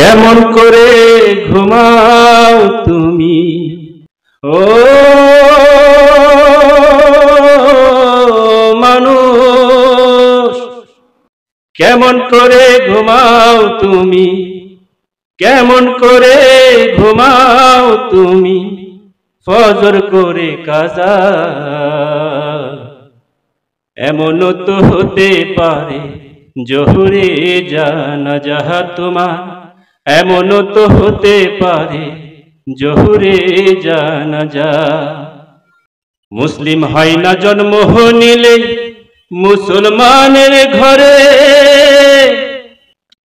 কেমন করে ঘুমাও তুমি ও মানুষ, কেমন করে ঘুমাও তুমি, কেমন করে ঘুমাও তুমি ফজর করে কাজা। এমনও তো হতে পারে জোহরে জানাজা তোমার, এমনও তো হতে পারে জোহরে জানাজা। মুসলিম হয় না জন্ম নিলে মুসলমানের ঘরে,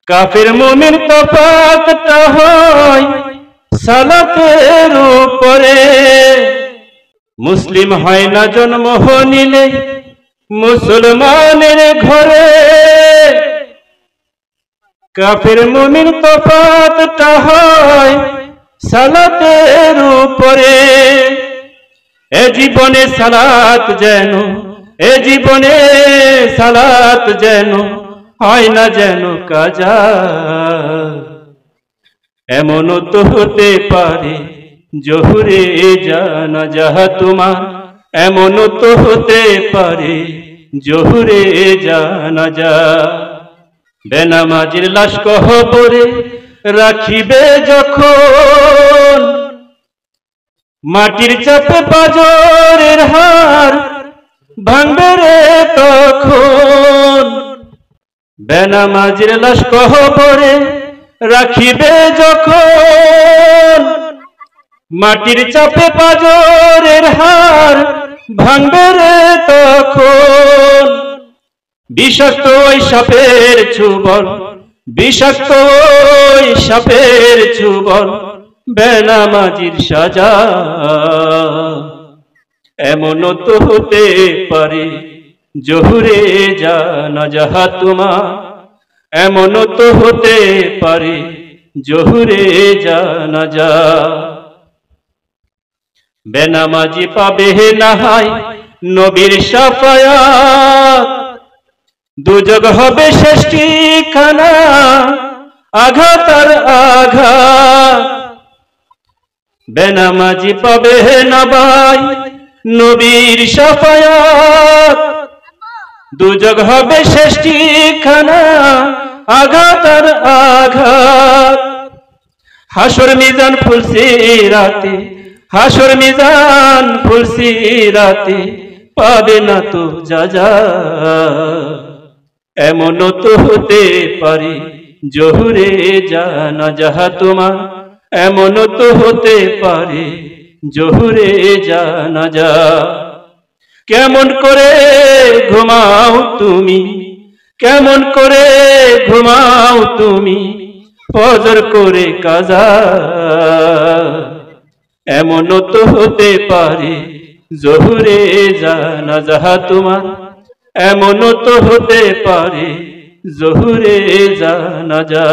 কাফের মুমিন তফাৎটা হয় সালাতের উপরে। মুসলিম হয় না জন্ম নিলে মুসলমানের ঘরে, কাফের মুমিন তফাৎটা হয় সালাতের উপরে। এ জীবনে সালাত যেন, এ জীবনে সালাত যেন হয় না যেন কাজা। এমনও তো হতে পারে জোহরে জানাজা তোমার, এমনও তো হতে পারে জোহরে জানাজা। বেনামাজির লাশ কবরে রাখিবে যখন, মাটির চাপে পাঁজরের হাড় ভাঙবে রে তখন। বেনামাজির লাশ কবরে রাখিবে যখন, মাটির চাপে পাঁজরের হাড় ভাঙবে রে তখন। বিষাক্ত ওই সাপের ছোবল, বিষাক্ত ওই সাপের ছোবল বেনামাজির সাজা। এমনও তো হতে পারে জোহরে জানাজা তোমার, এমনও তো হতে পারে জোহরে জানাজা। বেনামাজি পাবে না হয় নবীর শাফায়াত, দুজগ হবে শেষ ঠিকানা আঘাত আর আঘাত। বেনামাজি পাবে না ভাই নবীর শাফায়াত, দুজগ হবে শেষ ঠিকানা আঘাত আর আঘাত। হাসর মিজান ফুলসি রাতে, হাসর মিজান ফুলসি রাতে পাবে না তো যাজা। এমনও তো হতে পারে জোহরে জানাজা তোমার, এমনও তো হতে পারে জোহরে জানাজা। কেমন করে ঘুমাও তুমি, কেমন করে ঘুমাও তুমি ফজর করে কাজা। এমনও তো হতে পারে জোহরে জানাজা তোমার, এমনও তো হতে পারে জোহরে জানাজা।